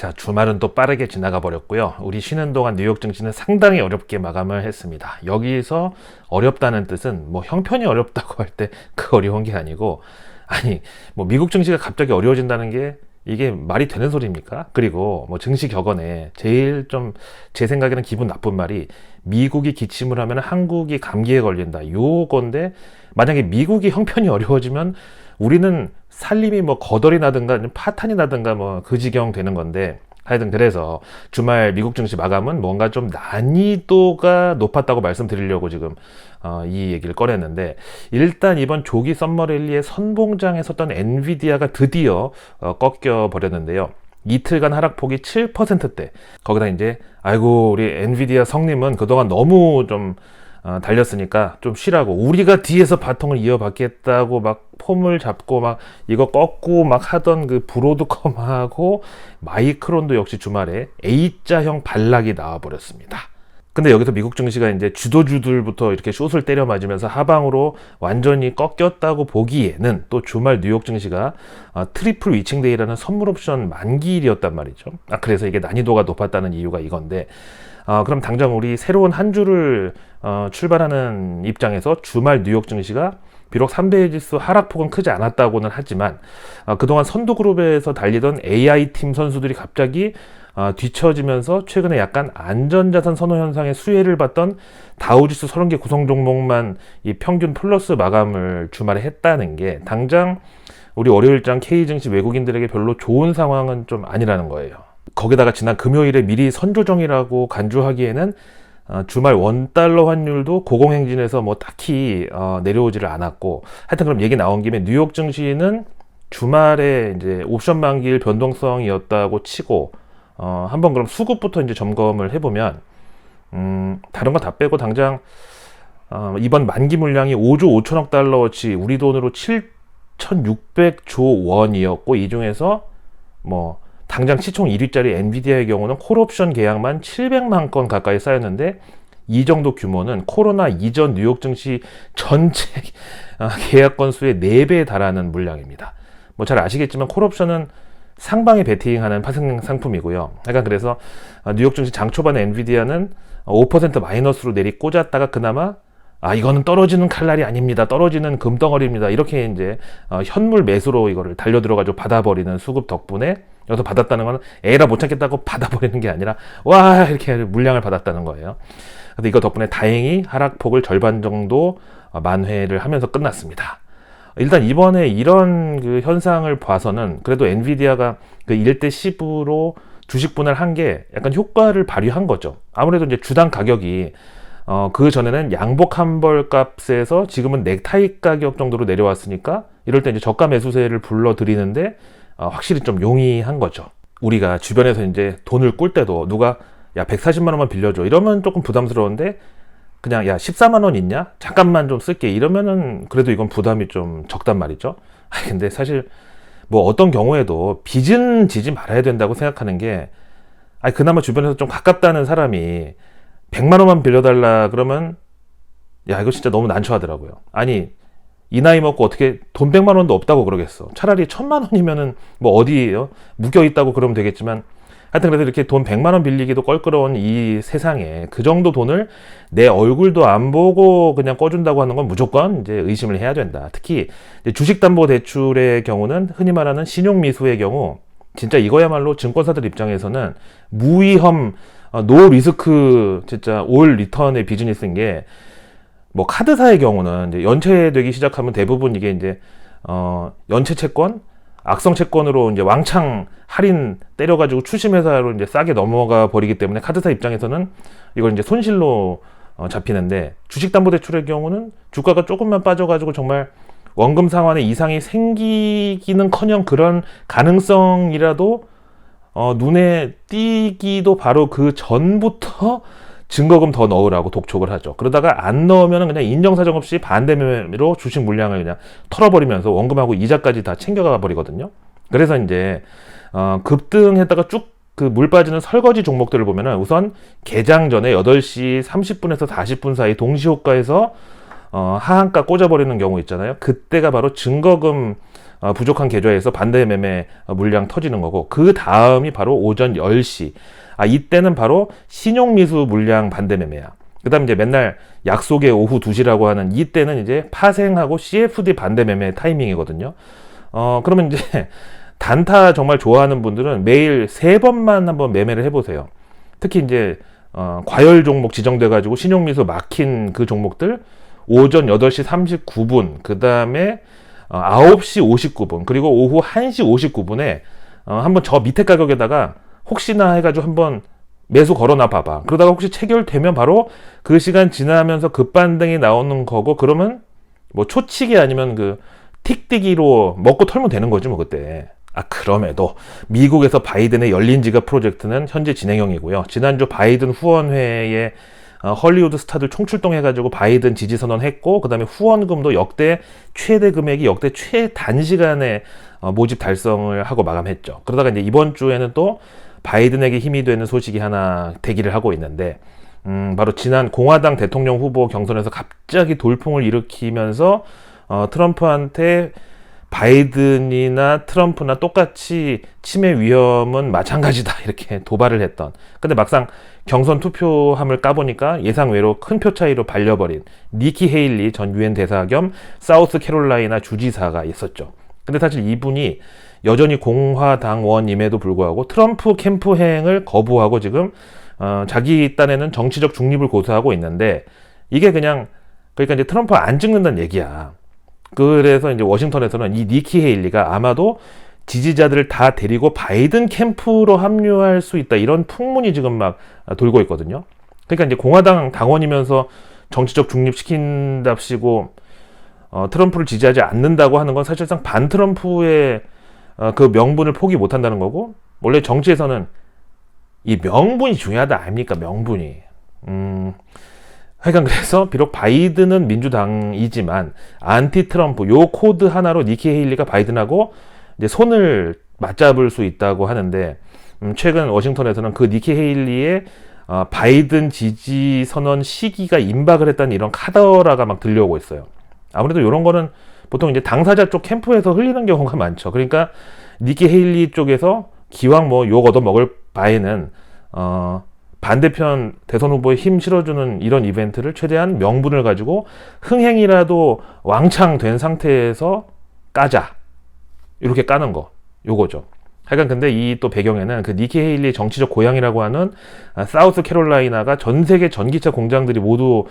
자, 주말은 또 빠르게 지나가 버렸고요. 우리 쉬는 동안 뉴욕 증시는 상당히 어렵게 마감을 했습니다. 여기서 어렵다는 뜻은 뭐 형편이 어렵다고 할 때 그 어려운 게 아니고, 아니 뭐 미국 증시가 갑자기 어려워진다는 게 이게 말이 되는 소리입니까? 그리고 뭐 증시 격언에 제일 좀 제 생각에는 기분 나쁜 말이, 미국이 기침을 하면 한국이 감기에 걸린다, 요건데, 만약에 미국이 형편이 어려워지면 우리는 살림이 뭐 거덜이 나든가 파탄이 나든가 뭐 그 지경 되는 건데, 하여튼 그래서 주말 미국 증시 마감은 뭔가 좀 난이도가 높았다고 말씀드리려고 지금 이 얘기를 꺼냈는데, 일단 이번 조기 썸머랠리의 선봉장에 섰던 엔비디아가 드디어 꺾여 버렸는데요. 이틀간 하락폭이 7%대. 거기다 이제 아이고 우리 엔비디아 성님은 그동안 너무 좀 달렸으니까 좀 쉬라고, 우리가 뒤에서 바통을 이어받겠다고 막 폼을 잡고 막 이거 꺾고 막 하던 그 브로드컴하고 마이크론도 역시 주말에 A자형 반락이 나와버렸습니다. 근데 여기서 미국 증시가 이제 주도주들부터 이렇게 숏을 때려 맞으면서 하방으로 완전히 꺾였다고 보기에는, 또 주말 뉴욕 증시가 트리플 위칭데이라는 선물 옵션 만기일이었단 말이죠. 그래서 이게 난이도가 높았다는 이유가 이건데, 그럼 당장 우리 새로운 한 주를 출발하는 입장에서 주말 뉴욕 증시가 비록 3대 지수 하락폭은 크지 않았다고는 하지만, 그동안 선두그룹에서 달리던 AI팀 선수들이 갑자기 뒤처지면서 최근에 약간 안전자산 선호 현상의 수혜를 받던 다우지수 30개 구성 종목만 이 평균 플러스 마감을 주말에 했다는 게, 당장 우리 월요일장 K증시 외국인들에게 별로 좋은 상황은 좀 아니라는 거예요. 거기다가 지난 금요일에 미리 선조정이라고 간주하기에는 주말 원달러 환율도 고공행진에서 뭐 딱히 내려오지를 않았고, 하여튼 그럼 얘기 나온 김에 뉴욕 증시는 주말에 이제 옵션 만기일 변동성이었다고 치고, 한번 그럼 수급부터 이제 점검을 해보면, 다른 거 다 빼고 당장 이번 만기 물량이 5조 5천억 달러어치, 우리 돈으로 7,600조 원이었고, 이 중에서 뭐 당장 시총 1위짜리 엔비디아의 경우는 콜옵션 계약만 700만 건 가까이 쌓였는데, 이 정도 규모는 코로나 이전 뉴욕 증시 전체 계약 건수의 4배에 달하는 물량입니다. 뭐 잘 아시겠지만 콜옵션은 상방에 베팅하는 파생 상품이고요. 약간 그래서 뉴욕 증시 장 초반에 엔비디아는 5% 마이너스로 내리 꽂았다가 그나마 이거는 떨어지는 칼날이 아닙니다, 떨어지는 금덩어리입니다, 이렇게 이제 현물 매수로 이거를 달려들어가지고 받아버리는 수급 덕분에, 여기서 받았다는 건 에라 못 참겠다고 받아버리는 게 아니라 와 이렇게 물량을 받았다는 거예요. 근데 이거 덕분에 다행히 하락폭을 절반 정도 만회를 하면서 끝났습니다. 일단 이번에 이런 그 현상을 봐서는 그래도 엔비디아가 그 1대 10으로 주식 분할한 게 약간 효과를 발휘한 거죠. 아무래도 이제 주당 가격이 그 전에는 양복 한 벌 값에서 지금은 넥타이 가격 정도로 내려왔으니까, 이럴 때 이제 저가 매수세를 불러들이는데 확실히 좀 용이한 거죠. 우리가 주변에서 이제 돈을 꿀 때도 누가 야 140만 원만 빌려줘 이러면 조금 부담스러운데, 그냥 야 14만 원 있냐? 잠깐만 좀 쓸게 이러면은 그래도 이건 부담이 좀 적단 말이죠. 근데 사실 뭐 어떤 경우에도 빚은 지지 말아야 된다고 생각하는 게, 그나마 주변에서 좀 가깝다는 사람이 100만 원만 빌려달라 그러면 야 이거 진짜 너무 난처하더라고요. 아니 이 나이 먹고 어떻게 돈 100만 원도 없다고 그러겠어. 차라리 1000만 원이면은 뭐 어디에요? 묶여 있다고 그러면 되겠지만, 하여튼 그래서 이렇게 돈 100만 원 빌리기도 껄끄러운 이 세상에 그 정도 돈을 내 얼굴도 안 보고 그냥 꺼준다고 하는 건 무조건 이제 의심을 해야 된다. 특히 주식담보대출의 경우는 흔히 말하는 신용미수의 경우, 진짜 이거야말로 증권사들 입장에서는 무위험, 노 리스크, 진짜 올 리턴의 비즈니스인 게, 뭐 카드사의 경우는 이제 연체되기 시작하면 대부분 이게 이제 연체 채권, 악성 채권으로 이제 왕창 할인 때려가지고 추심회사로 이제 싸게 넘어가 버리기 때문에 카드사 입장에서는 이걸 이제 손실로 잡히는데, 주식담보대출의 경우는 주가가 조금만 빠져가지고 정말 원금 상환에 이상이 생기기는커녕 그런 가능성이라도 눈에 띄기도 바로 그 전부터 증거금 더 넣으라고 독촉을 하죠. 그러다가 안 넣으면 그냥 인정사정 없이 반대매매로 주식 물량을 그냥 털어버리면서 원금하고 이자까지 다 챙겨가 버리거든요. 그래서 이제 급등했다가 쭉 그 물 빠지는 설거지 종목들을 보면은, 우선 개장 전에 8시 30분에서 40분 사이 동시호가에서 하한가 꽂아버리는 경우 있잖아요. 그때가 바로 증거금 부족한 계좌에서 반대 매매 물량 터지는 거고, 그 다음이 바로 오전 10시. 이때는 바로 신용미수 물량 반대 매매야. 그 다음 이제 맨날 약속의 오후 2시라고 하는 이때는 이제 파생하고 CFD 반대 매매 타이밍이거든요. 그러면 이제 단타 정말 좋아하는 분들은 매일 3번만 한번 매매를 해보세요. 특히 이제 과열 종목 지정돼가지고 신용미수 막힌 그 종목들 오전 8시 39분, 그 다음에 9시 59분, 그리고 오후 1시 59분에 한번 저 밑에 가격에다가 혹시나 해가지고 한번 매수 걸어놔 봐봐. 그러다가 혹시 체결되면 바로 그 시간 지나면서 급반등이 나오는 거고, 그러면 뭐 초치기 아니면 그 틱뛰기로 먹고 털면 되는 거지 뭐 그때. 그럼에도 미국에서 바이든의 열린 지갑 프로젝트는 현재 진행형이고요. 지난주 바이든 후원회에 헐리우드 스타들 총출동해가지고 바이든 지지 선언했고, 그 다음에 후원금도 역대 최대 금액이 역대 최단시간에 모집 달성을 하고 마감했죠. 그러다가 이제 이번 주에는 또 바이든에게 힘이 되는 소식이 하나 대기를 하고 있는데, 바로 지난 공화당 대통령 후보 경선에서 갑자기 돌풍을 일으키면서 트럼프한테 바이든이나 트럼프나 똑같이 치매 위험은 마찬가지다 이렇게 도발을 했던, 근데 막상 경선 투표함을 까보니까 예상외로 큰 표 차이로 발려버린 니키 헤일리 전 유엔 대사 겸 사우스 캐롤라이나 주지사가 있었죠. 근데 사실 이분이 여전히 공화당원임에도 불구하고 트럼프 캠프행을 거부하고 지금 자기 딴에는 정치적 중립을 고수하고 있는데, 이게 그러니까 이제 트럼프 안 찍는다는 얘기야. 그래서 이제 워싱턴에서는 이 니키 헤일리가 아마도 지지자들을 다 데리고 바이든 캠프로 합류할 수 있다, 이런 풍문이 지금 막 돌고 있거든요. 그러니까 이제 공화당 당원이면서 정치적 중립시킨답시고 트럼프를 지지하지 않는다고 하는 건 사실상 반 트럼프의 그 명분을 포기 못한다는 거고, 원래 정치에서는 이 명분이 중요하다 아닙니까? 명분이. 하여간 그래서 비록 바이든은 민주당이지만 안티 트럼프 요 코드 하나로 니키 헤일리가 바이든하고 이제 손을 맞잡을 수 있다고 하는데, 최근 워싱턴에서는 그 니키 헤일리의 바이든 지지 선언 시기가 임박을 했다는 이런 카더라가 막 들려오고 있어요. 아무래도 이런 거는 보통 이제 당사자 쪽 캠프에서 흘리는 경우가 많죠. 그러니까 니키 헤일리 쪽에서 기왕 뭐 욕 얻어 먹을 바에는 반대편 대선 후보에 힘 실어주는 이런 이벤트를 최대한 명분을 가지고 흥행이라도 왕창 된 상태에서 까자, 이렇게 까는 거, 요거죠. 하여간 근데 이 또 배경에는 그 니키 헤일리의 정치적 고향이라고 하는 사우스 캐롤라이나가 전 세계 전기차 공장들이 모두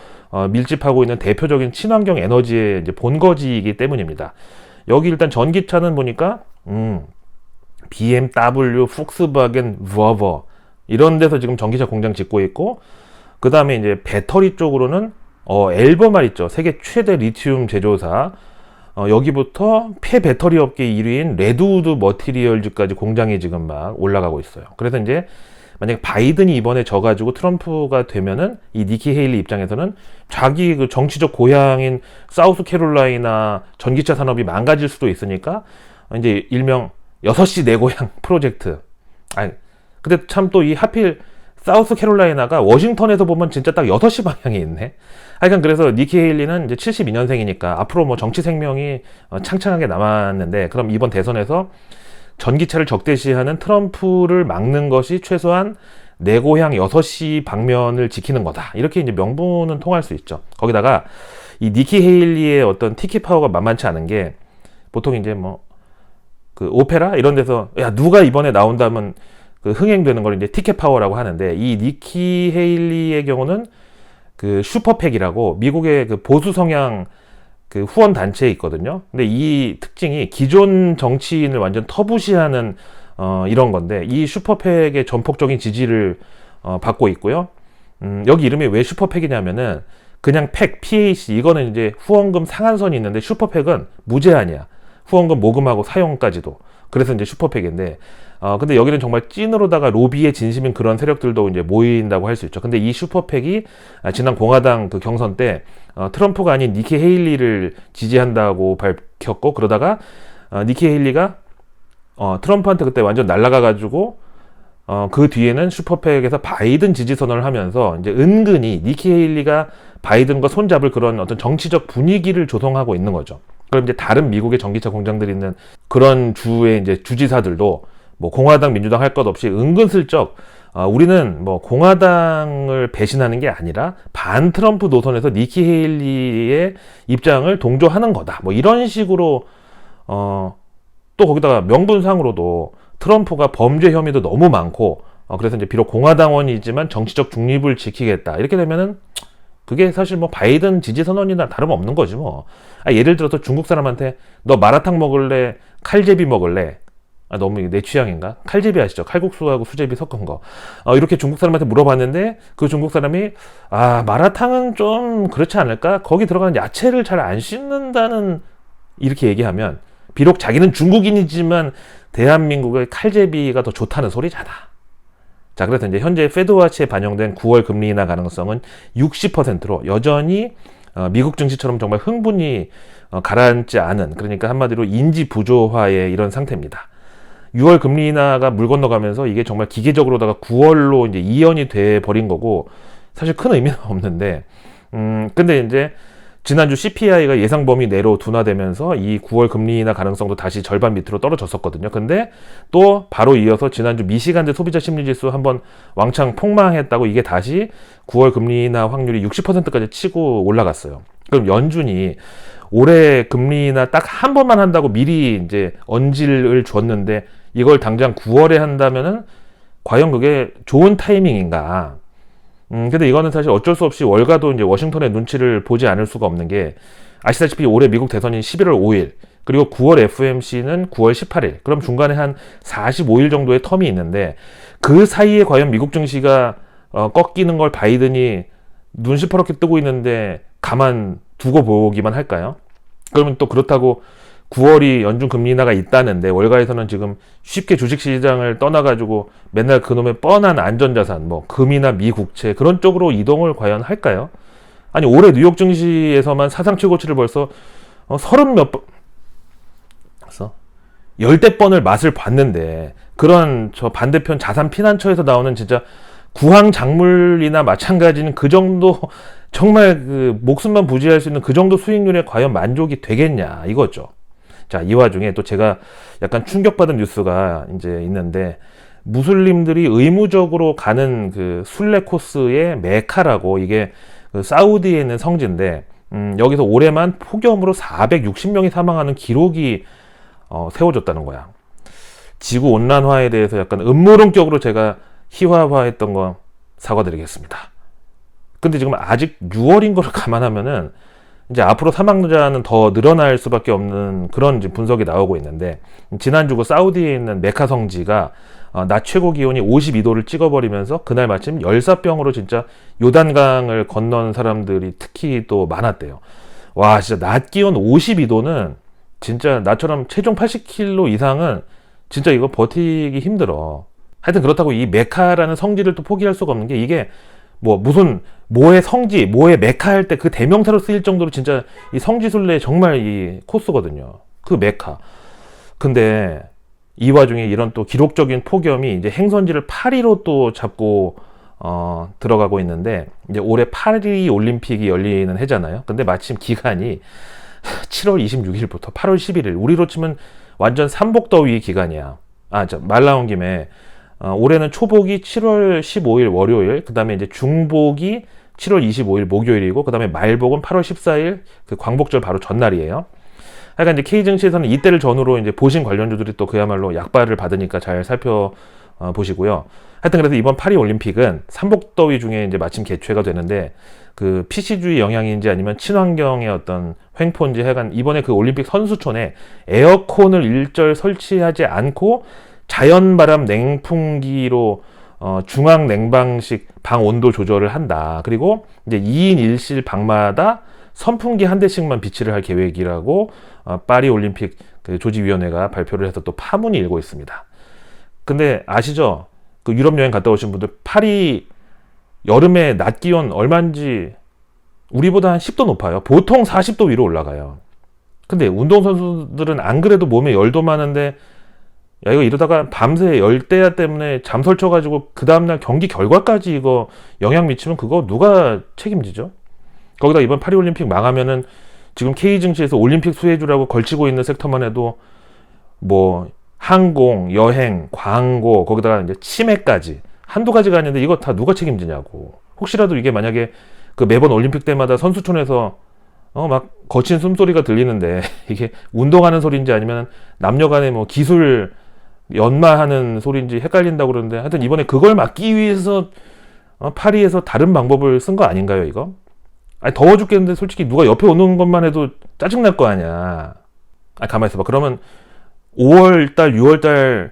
밀집하고 있는 대표적인 친환경 에너지의 이제 본거지이기 때문입니다. 여기 일단 전기차는 보니까 BMW, 폭스바겐, 버버 이런 데서 지금 전기차 공장 짓고 있고, 그 다음에 이제 배터리 쪽으로는 엘버말 있죠. 세계 최대 리튬 제조사. 여기부터 폐배터리 업계 1위인 레드우드 머티리얼즈까지 공장이 지금 막 올라가고 있어요. 그래서 이제 만약에 바이든이 이번에 져가지고 트럼프가 되면은 이 니키 헤일리 입장에서는 자기 그 정치적 고향인 사우스 캐롤라이나 전기차 산업이 망가질 수도 있으니까 이제 일명 6시 내 고향 프로젝트. 근데 참 또 이 하필 사우스 캐롤라이나가 워싱턴에서 보면 진짜 딱 6시 방향에 있네. 하여간 그래서 니키 헤일리는 이제 72년생이니까 앞으로 뭐 정치 생명이 창창하게 남았는데, 그럼 이번 대선에서 전기차를 적대시하는 트럼프를 막는 것이 최소한 내 고향 6시 방면을 지키는 거다, 이렇게 이제 명분은 통할 수 있죠. 거기다가 이 니키 헤일리의 어떤 티켓 파워가 만만치 않은 게, 보통 이제 뭐 그 오페라 이런 데서 야 누가 이번에 나온다면 그 흥행되는 걸 이제 티켓 파워라고 하는데, 이 니키 헤일리의 경우는 그 슈퍼팩이라고 미국의 그 보수 성향 그 후원 단체에 있거든요. 근데 이 특징이 기존 정치인을 완전 터부시하는 이런 건데, 이 슈퍼팩의 전폭적인 지지를 받고 있고요. 여기 이름이 왜 슈퍼팩이냐면은 그냥 팩, PAC 이거는 이제 후원금 상한선이 있는데, 슈퍼팩은 무제한이야. 후원금 모금하고 사용까지도. 그래서 이제 슈퍼팩인데, 근데 여기는 정말 찐으로다가 로비에 진심인 그런 세력들도 이제 모인다고 할 수 있죠. 근데 이 슈퍼팩이 지난 공화당 그 경선 때 트럼프가 아닌 니키 헤일리를 지지한다고 밝혔고, 그러다가 니키 헤일리가 트럼프한테 그때 완전 날아가가지고 그 뒤에는 슈퍼팩에서 바이든 지지 선언을 하면서 이제 은근히 니키 헤일리가 바이든과 손잡을 그런 어떤 정치적 분위기를 조성하고 있는 거죠. 그럼 이제 다른 미국의 전기차 공장들이 있는 그런 주의 이제 주지사들도 뭐 공화당, 민주당 할 것 없이 은근슬쩍 우리는 뭐 공화당을 배신하는 게 아니라 반 트럼프 노선에서 니키 헤일리의 입장을 동조하는 거다. 뭐 이런 식으로 또 거기다가 명분상으로도 트럼프가 범죄 혐의도 너무 많고 그래서 이제 비록 공화당원이지만 정치적 중립을 지키겠다. 이렇게 되면은 그게 사실 뭐 바이든 지지 선언이나 다름없는 거지 뭐. 예를 들어서 중국 사람한테 너 마라탕 먹을래? 칼제비 먹을래? 너무 내 취향인가? 칼제비 아시죠? 칼국수하고 수제비 섞은 거. 이렇게 중국 사람한테 물어봤는데 그 중국 사람이 마라탕은 좀 그렇지 않을까? 거기 들어가는 야채를 잘 안 씻는다는 이렇게 얘기하면 비록 자기는 중국인이지만 대한민국의 칼제비가 더 좋다는 소리잖아. 자, 그래서 이제 현재 페드워치에 반영된 9월 금리 인하 가능성은 60%로 여전히 미국 증시처럼 정말 흥분이 가라앉지 않은, 그러니까 한마디로 인지 부조화의 이런 상태입니다. 6월 금리 인하가 물 건너가면서 이게 정말 기계적으로다가 9월로 이제 이연이 돼 버린 거고 사실 큰 의미는 없는데, 근데 이제 지난주 CPI가 예상 범위 내로 둔화되면서 이 9월 금리 인하 가능성도 다시 절반 밑으로 떨어졌었거든요. 근데 또 바로 이어서 지난주 미시간대 소비자 심리지수 한번 왕창 폭망했다고 이게 다시 9월 금리 인하 확률이 60%까지 치고 올라갔어요. 그럼 연준이 올해 금리 인하 딱 한 번만 한다고 미리 이제 언질을 줬는데 이걸 당장 9월에 한다면은 과연 그게 좋은 타이밍인가? 근데 이거는 사실 어쩔 수 없이 월가도 이제 워싱턴의 눈치를 보지 않을 수가 없는 게, 아시다시피 올해 미국 대선이 11월 5일, 그리고 9월 FOMC는 9월 18일. 그럼 중간에 한 45일 정도의 텀이 있는데, 그 사이에 과연 미국 증시가 꺾이는 걸 바이든이 눈 시퍼렇게 뜨고 있는데 가만 두고 보기만 할까요? 그러면 또 그렇다고 9월이 연준 금리 인하가 있다는데 월가에서는 지금 쉽게 주식시장을 떠나가지고 맨날 그놈의 뻔한 안전자산, 뭐 금이나 미국채 그런 쪽으로 이동을 과연 할까요? 아니 올해 뉴욕 증시에서만 사상 최고치를 벌써 30몇 번, 10대 번을 맛을 봤는데, 그런 저 반대편 자산 피난처에서 나오는 진짜 구황 작물이나 마찬가지는 그 정도 정말 그 목숨만 부지할 수 있는 그 정도 수익률에 과연 만족이 되겠냐 이거죠. 자, 이 와중에 또 제가 약간 충격받은 뉴스가 이제 있는데, 무슬림들이 의무적으로 가는 그 순례 코스의 메카라고, 이게 그 사우디에 있는 성지인데, 여기서 올해만 폭염으로 460명이 사망하는 기록이 세워졌다는 거야. 지구 온난화에 대해서 약간 음모론격으로 제가 희화화했던 거 사과드리겠습니다. 근데 지금 아직 6월인 걸 감안하면은 이제 앞으로 사망자는 더 늘어날 수밖에 없는 그런 이제 분석이 나오고 있는데, 지난주 그 사우디에 있는 메카 성지가 낮 최고 기온이 52도를 찍어버리면서 그날 마침 열사병으로 진짜 요단강을 건넌 사람들이 특히 또 많았대요. 와, 진짜 낮 기온 52도는 진짜 나처럼 체중 80kg 이상은 진짜 이거 버티기 힘들어. 하여튼 그렇다고 이 메카라는 성지를 또 포기할 수가 없는 게, 이게 뭐 무슨 뭐의 성지, 뭐의 메카 할 때 그 대명사로 쓰일 정도로 진짜 이 성지순례 정말 이 코스거든요. 그 메카. 근데 이 와중에 이런 또 기록적인 폭염이 이제 행선지를 파리로 또 잡고 들어가고 있는데, 이제 올해 파리 올림픽이 열리는 해잖아요. 근데 마침 기간이 7월 26일부터 8월 11일, 우리로 치면 완전 삼복더위 기간이야. 말 나온 김에 올해는 초복이 7월 15일 월요일, 그 다음에 이제 중복이 7월 25일 목요일이고, 그 다음에 말복은 8월 14일 그 광복절 바로 전날이에요. 하여간 이제 K증시에서는 이때를 전후로 이제 보신 관련주들이 또 그야말로 약발을 받으니까 잘 살펴보시고요. 하여튼 그래서 이번 파리 올림픽은 삼복더위 중에 이제 마침 개최가 되는데, 그 PC주의 영향인지 아니면 친환경의 어떤 횡포인지 하여간 이번에 그 올림픽 선수촌에 에어컨을 일절 설치하지 않고 자연바람 냉풍기로 중앙 냉방식 방 온도 조절을 한다. 그리고 이제 2인 1실 방마다 선풍기 한 대씩만 비치를 할 계획이라고 파리 올림픽 그 조직위원회가 발표를 해서 또 파문이 일고 있습니다. 근데 아시죠? 그 유럽 여행 갔다 오신 분들, 파리 여름에 낮 기온 얼마인지 우리보다 한 10도 높아요. 보통 40도 위로 올라가요. 근데 운동선수들은 안 그래도 몸에 열도 많은데 야, 이거 이러다가 밤새 열대야 때문에 잠 설쳐가지고 그 다음날 경기 결과까지 이거 영향 미치면 그거 누가 책임지죠? 거기다 이번 파리올림픽 망하면은 지금 K증시에서 올림픽 수혜주라고 걸치고 있는 섹터만 해도 뭐 항공, 여행, 광고, 거기다가 이제 치매까지 한두 가지가 아닌데 이거 다 누가 책임지냐고. 혹시라도 이게 만약에 그 매번 올림픽 때마다 선수촌에서 막 거친 숨소리가 들리는데 이게 운동하는 소리인지 아니면 남녀 간에 뭐 기술 연마하는 소리인지 헷갈린다고 그러는데, 하여튼 이번에 그걸 막기 위해서 파리에서 다른 방법을 쓴 거 아닌가요, 이거? 아니, 더워 죽겠는데 솔직히 누가 옆에 오는 것만 해도 짜증날 거 아니야. 가만히 있어봐. 그러면 5월달, 6월달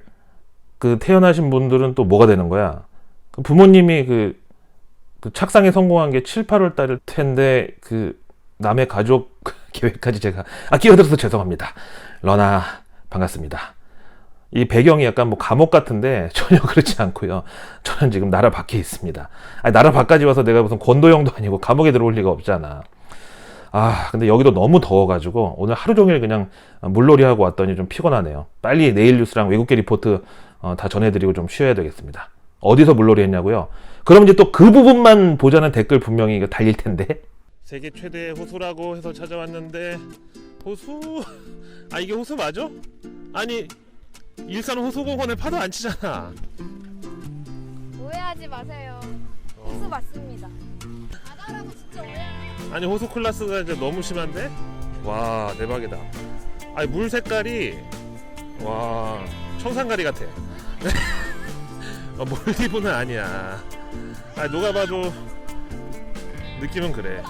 그 태어나신 분들은 또 뭐가 되는 거야? 그 부모님이 그 착상에 성공한 게 7, 8월 달일 텐데 그 남의 가족 계획까지 제가 끼어들어서 죄송합니다. 러나 반갑습니다. 이 배경이 약간 뭐 감옥 같은데 전혀 그렇지 않고요. 저는 지금 나라 밖에 있습니다. 나라 밖까지 와서 내가 무슨 권도형도 아니고 감옥에 들어올 리가 없잖아. 근데 여기도 너무 더워가지고 오늘 하루 종일 그냥 물놀이 하고 왔더니 좀 피곤하네요. 빨리 내일 뉴스랑 외국계 리포트 다 전해드리고 좀 쉬어야 되겠습니다. 어디서 물놀이 했냐고요? 그럼 이제 또 그 부분만 보자는 댓글 분명히 이거 달릴 텐데. 세계 최대의 호수라고 해서 찾아왔는데, 호수? 이게 호수 맞아? 아니, 일산 호수공원에 파도 안 치잖아. 오해하지 마세요. 호수 맞습니다. 바다라고 진짜 오해하지. 아니, 호수 클래스가 이제 너무 심한데? 와, 대박이다. 물 색깔이 와, 청산가리 같아. 몰디브는 아니야. 누가 봐도 느낌은 그래.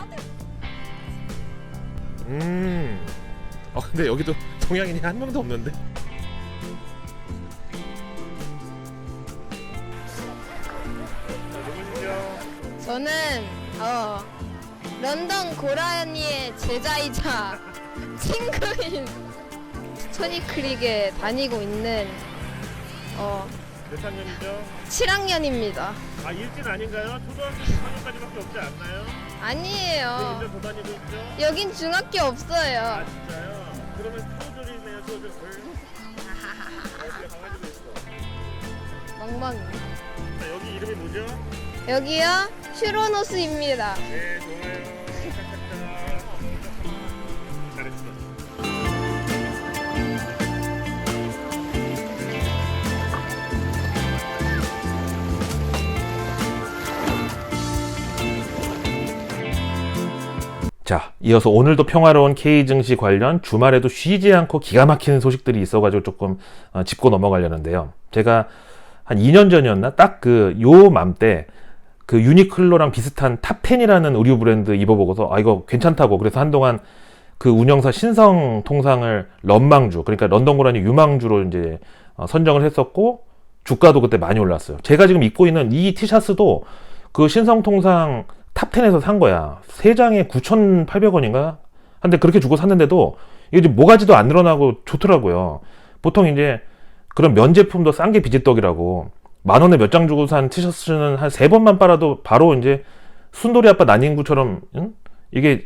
근데 여기도 동양인이 한 명도 없는데. 저는 런던 고라니의 제자이자 친구인 스토니크릭에 다니고 있는 몇 학년이죠? 7학년입니다. 일진 아닌가요? 초등학교 6학년까지밖에 없지 않나요? 아니에요. 1년 더 다니고 있죠? 여긴 중학교 없어요. 진짜요? 그러면 초졸이네요, 초졸. 집에 강아지도 있어. 멍멍이. 여기 이름이 뭐죠? 여기요? 슈로노스입니다. 네, 좋아요. 잘했어. 자, 이어서 오늘도 평화로운 K증시 관련 주말에도 쉬지 않고 기가 막히는 소식들이 있어가지고 조금 짚고 넘어가려는데요. 제가 한 2년 전이었나? 딱 요 맘때 그 유니클로랑 비슷한 탑10이라는 의류 브랜드 입어보고서 이거 괜찮다고, 그래서 한동안 그 운영사 신성 통상을 런망주, 그러니까 런던 고라니 유망주로 이제 선정을 했었고, 주가도 그때 많이 올랐어요. 제가 지금 입고 있는 이 티셔츠도 그 신성 통상 탑10에서 산 거야. 3장에 9,800원인가? 근데 그렇게 주고 샀는데도 이게 지금 모가지도 안 늘어나고 좋더라고요. 보통 이제 그런 면 제품도 싼 게 비지떡이라고, 10,000원에 몇 장 주고 산 티셔츠는 한 3번만 빨아도 바로 이제 순돌이 아빠 난닝구처럼, 응? 이게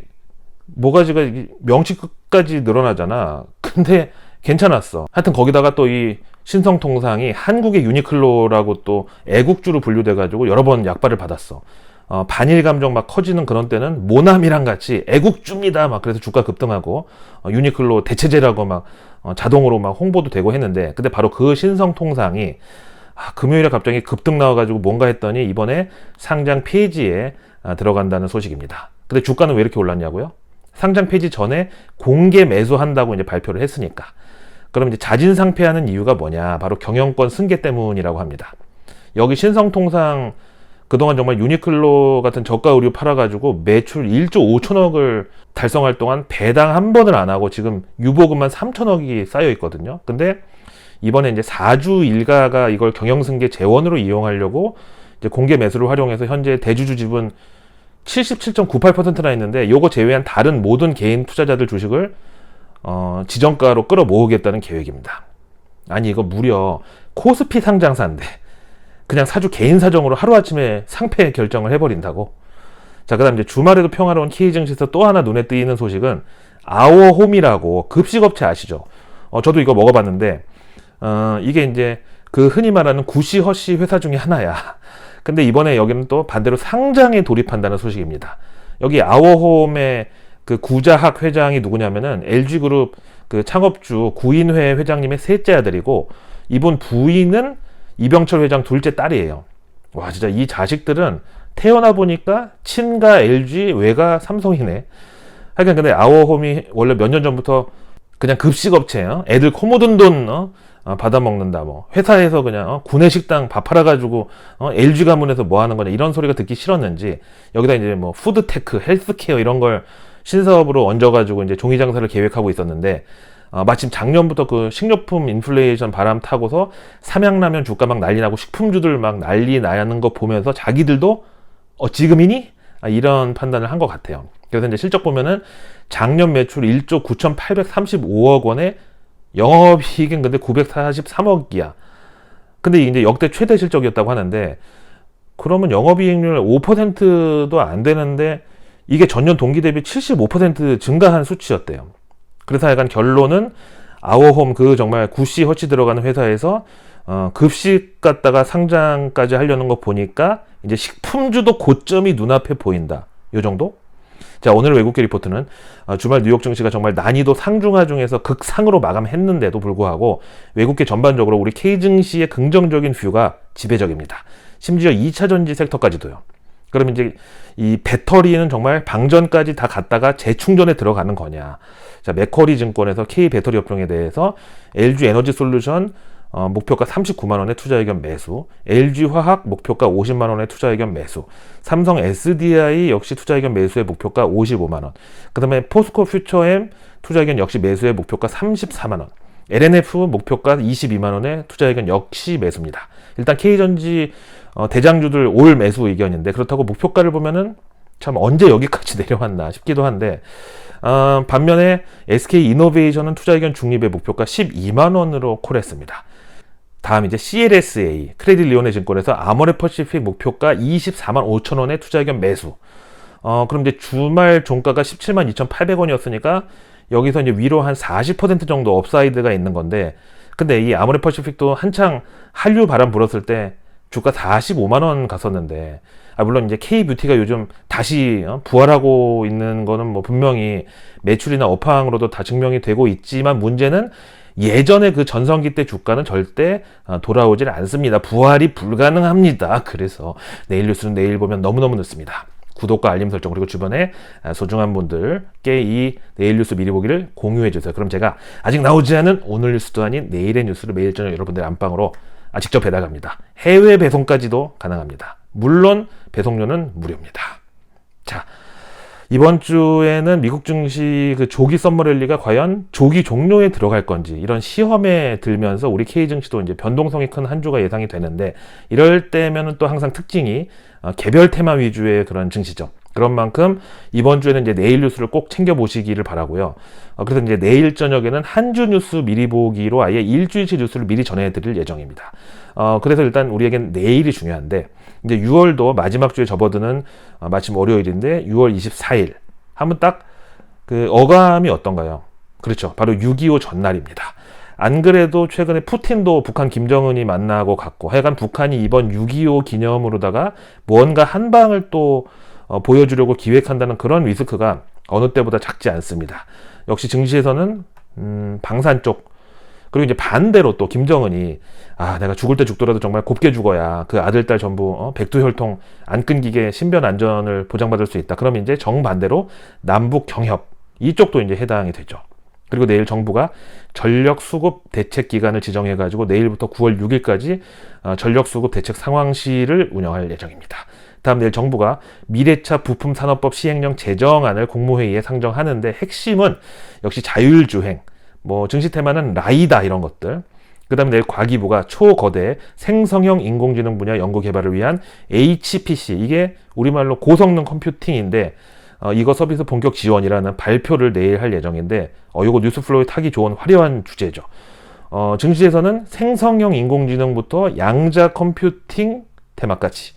모가지가 명치 끝까지 늘어나잖아. 근데 괜찮았어. 하여튼 거기다가 또 이 신성통상이 한국의 유니클로라고 또 애국주로 분류돼가지고 여러 번 약발을 받았어. 반일 감정 막 커지는 그런 때는 모나미랑 같이 애국주입니다 막, 그래서 주가 급등하고 유니클로 대체제라고 막 자동으로 막 홍보도 되고 했는데, 근데 바로 그 신성통상이 금요일에 갑자기 급등 나와가지고 뭔가 했더니 이번에 상장 폐지에 들어간다는 소식입니다. 근데 주가는 왜 이렇게 올랐냐고요? 상장 폐지 전에 공개 매수한다고 이제 발표를 했으니까. 그럼 이제 자진상폐하는 이유가 뭐냐? 바로 경영권 승계 때문이라고 합니다. 여기 신성통상 그동안 정말 유니클로 같은 저가 의류 팔아가지고 매출 1조 5천억을 달성할 동안 배당 한 번을 안 하고 지금 유보금만 3천억이 쌓여 있거든요. 근데 이번에 이제 4주 일가가 이걸 경영승계 재원으로 이용하려고 이제 공개 매수를 활용해서 현재 대주주 지분 77.98%나 있는데, 요거 제외한 다른 모든 개인 투자자들 주식을 지정가로 끌어모으겠다는 계획입니다. 아니, 이거 무려 코스피 상장사인데 그냥 사주 개인 사정으로 하루아침에 상패 결정을 해버린다고? 자, 그 다음 이제 주말에도 평화로운 K증시에서 또 하나 눈에 띄는 소식은 아워홈이라고 급식업체 아시죠? 저도 이거 먹어봤는데 이게 이제 그 흔히 말하는 구시 허시 회사 중에 하나야. 근데 이번에 여기는 또 반대로 상장에 돌입한다는 소식입니다. 여기 아워홈의 그 구자학 회장이 누구냐면은 LG그룹 그 창업주 구인회 회장님의 셋째 아들이고, 이분 부인은 이병철 회장 둘째 딸이에요. 와, 진짜 이 자식들은 태어나 보니까 친가 LG, 외가 삼성이네. 하여간 근데 아워홈이 원래 몇 년 전부터 그냥 급식업체, 애들 코 묻은 돈 받아먹는다, 뭐 회사에서 그냥 구내식당 밥 팔아가지고 LG 가문에서 뭐 하는 거냐, 이런 소리가 듣기 싫었는지 여기다 이제 뭐 푸드테크, 헬스케어 이런 걸 신사업으로 얹어가지고 이제 종이 장사를 계획하고 있었는데, 마침 작년부터 그 식료품 인플레이션 바람 타고서 삼양라면 주가 막 난리 나고 식품주들 막 난리 나는 거 보면서 자기들도 지금이니? 이런 판단을 한 것 같아요. 그래서 이제 실적 보면은 작년 매출 1조 9,835억 원에 영업이익은 근데 943억이야. 근데 이제 역대 최대 실적이었다고 하는데, 그러면 영업이익률 5%도 안 되는데 이게 전년 동기 대비 75% 증가한 수치였대요. 그래서 약간 결론은 아워홈 그 정말 구씨 허치 들어가는 회사에서 급식 갖다가 상장까지 하려는 거 보니까 이제 식품주도 고점이 눈앞에 보인다. 요 정도? 자, 오늘 외국계 리포트는 주말 뉴욕 증시가 정말 난이도 상중하 중에서 극상으로 마감했는데도 불구하고 외국계 전반적으로 우리 K 증시의 긍정적인 뷰가 지배적입니다. 심지어 2차 전지 섹터까지도요. 그럼 이제 이 배터리는 정말 방전까지 다 갔다가 재충전에 들어가는 거냐. 자, 맥쿼리 증권에서 K 배터리 업종에 대해서 LG 에너지 솔루션 목표가 39만 원의 투자 의견 매수, LG 화학 목표가 50만 원의 투자 의견 매수, 삼성 SDI 역시 투자 의견 매수의 목표가 55만 원, 그 다음에 포스코 퓨처엠 투자 의견 역시 매수의 목표가 34만 원, LNF 목표가 22만 원의 투자 의견 역시 매수입니다. 일단 K전지 대장주들 올 매수 의견인데, 그렇다고 목표가를 보면은 참 언제 여기까지 내려왔나 싶기도 한데, 반면에 SK이노베이션은 투자 의견 중립의 목표가 12만 원으로 콜했습니다. 다음 이제 CLSA 크레딧 리오네 증권에서 아모레 퍼시픽 목표가 24만 5천 원의 투자 의견 매수. 그럼 이제 주말 종가가 17만 2,800원이었으니까 여기서 이제 위로 한 40% 정도 업사이드가 있는 건데, 근데 이 아모레 퍼시픽도 한창 한류 바람 불었을 때 주가 45만 원 갔었는데, 물론 이제 K뷰티가 요즘 다시 부활하고 있는 거는 뭐 분명히 매출이나 업황으로도 다 증명이 되고 있지만, 문제는 예전에 그 전성기 때 주가는 절대 돌아오질 않습니다. 부활이 불가능합니다. 그래서 내일 뉴스는 내일 보면 너무너무 늦습니다. 구독과 알림 설정, 그리고 주변에 소중한 분들께 이 내일 뉴스 미리 보기를 공유해 주세요. 그럼 제가 아직 나오지 않은 오늘 뉴스도 아닌 내일의 뉴스를 매일 저녁 여러분들 안방으로 직접 배달합니다. 해외 배송까지도 가능합니다. 물론 배송료는 무료입니다. 자, 이번 주에는 미국 증시 그 조기 썸머랠리가 과연 조기 종료에 들어갈 건지, 이런 시험에 들면서 우리 K 증시도 이제 변동성이 큰 한 주가 예상이 되는데, 이럴 때면은 또 항상 특징이 개별 테마 위주의 그런 증시죠. 그런 만큼 이번 주에는 이제 내일 뉴스를 꼭 챙겨 보시기를 바라고요. 그래서 이제 내일 저녁에는 한 주 뉴스 미리 보기로 아예 일주일치 뉴스를 미리 전해드릴 예정입니다. 그래서 일단 우리에겐 내일이 중요한데, 이제 6월도 마지막 주에 접어드는 마침 월요일인데 6월 24일 하면 딱 그 어감이 어떤가요? 그렇죠. 바로 6.25 전날입니다. 안 그래도 최근에 푸틴도 북한 김정은이 만나고 갔고, 하여간 북한이 이번 6.25 기념으로다가 무언가 한 방을 또 보여주려고 기획한다는 그런 리스크가 어느 때보다 작지 않습니다. 역시 증시에서는 방산 쪽, 그리고 이제 반대로 또 김정은이 내가 죽을 때 죽더라도 정말 곱게 죽어야 그 아들 딸 전부 백두혈통 안 끊기게 신변 안전을 보장받을 수 있다. 그럼 이제 정반대로 남북 경협 이쪽도 이제 해당이 되죠. 그리고 내일 정부가 전력 수급 대책 기간을 지정해 가지고 내일부터 9월 6일까지 전력 수급 대책 상황실을 운영할 예정입니다. 다음 내일 정부가 미래차 부품산업법 시행령 제정안을 국무회의에 상정하는데, 핵심은 역시 자율주행, 뭐 증시 테마는 라이다 이런 것들. 그 다음에 내일 과기부가 초거대 생성형 인공지능 분야 연구개발을 위한 HPC, 이게 우리말로 고성능 컴퓨팅인데 이거 서비스 본격 지원이라는 발표를 내일 할 예정인데, 이거 뉴스플로우에 타기 좋은 화려한 주제죠. 증시에서는 생성형 인공지능부터 양자 컴퓨팅 테마까지.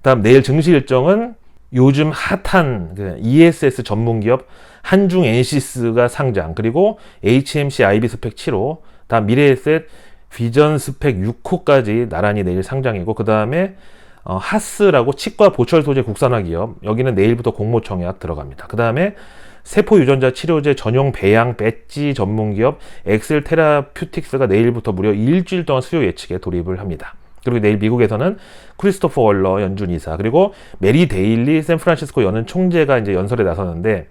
다음 내일 증시 일정은 요즘 핫한 그 ESS 전문기업 한중 엔시스가 상장, 그리고 HMC IB스펙 7호, 다음 미래에셋 비전 스펙 6호까지 나란히 내일 상장이고, 그 다음에 하스라고 치과 보철 소재 국산화 기업, 여기는 내일부터 공모청약 들어갑니다. 그 다음에 세포 유전자 치료제 전용 배양 배지 전문 기업 엑셀 테라퓨틱스가 내일부터 무려 일주일 동안 수요 예측에 돌입을 합니다. 그리고 내일 미국에서는 크리스토퍼 월러 연준 이사, 그리고 메리 데일리 샌프란시스코 연은 총재가 이제 연설에 나서는데,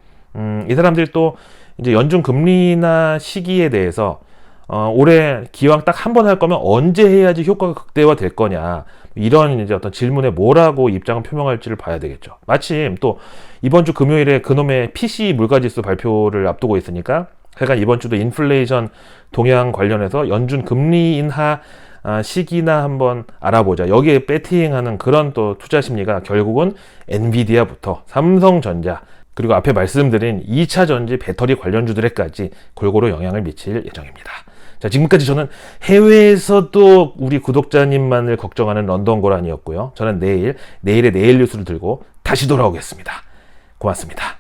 이 사람들이 또 이제 연준 금리나 시기에 대해서 올해 기왕 딱 한 번 할 거면 언제 해야지 효과가 극대화 될 거냐, 이런 이제 어떤 질문에 뭐라고 입장을 표명할지를 봐야 되겠죠. 마침 또 이번 주 금요일에 그놈의 PC 물가지수 발표를 앞두고 있으니까, 하여간 이번 주도 인플레이션 동향 관련해서 연준 금리 인하 시기나 한번 알아보자, 여기에 배팅하는 그런 또 투자 심리가 결국은 엔비디아부터 삼성전자, 그리고 앞에 말씀드린 2차 전지 배터리 관련주들에까지 골고루 영향을 미칠 예정입니다. 자, 지금까지 저는 해외에서도 우리 구독자님만을 걱정하는 런던 고란이었고요. 저는 내일의 내일 뉴스를 들고 다시 돌아오겠습니다. 고맙습니다.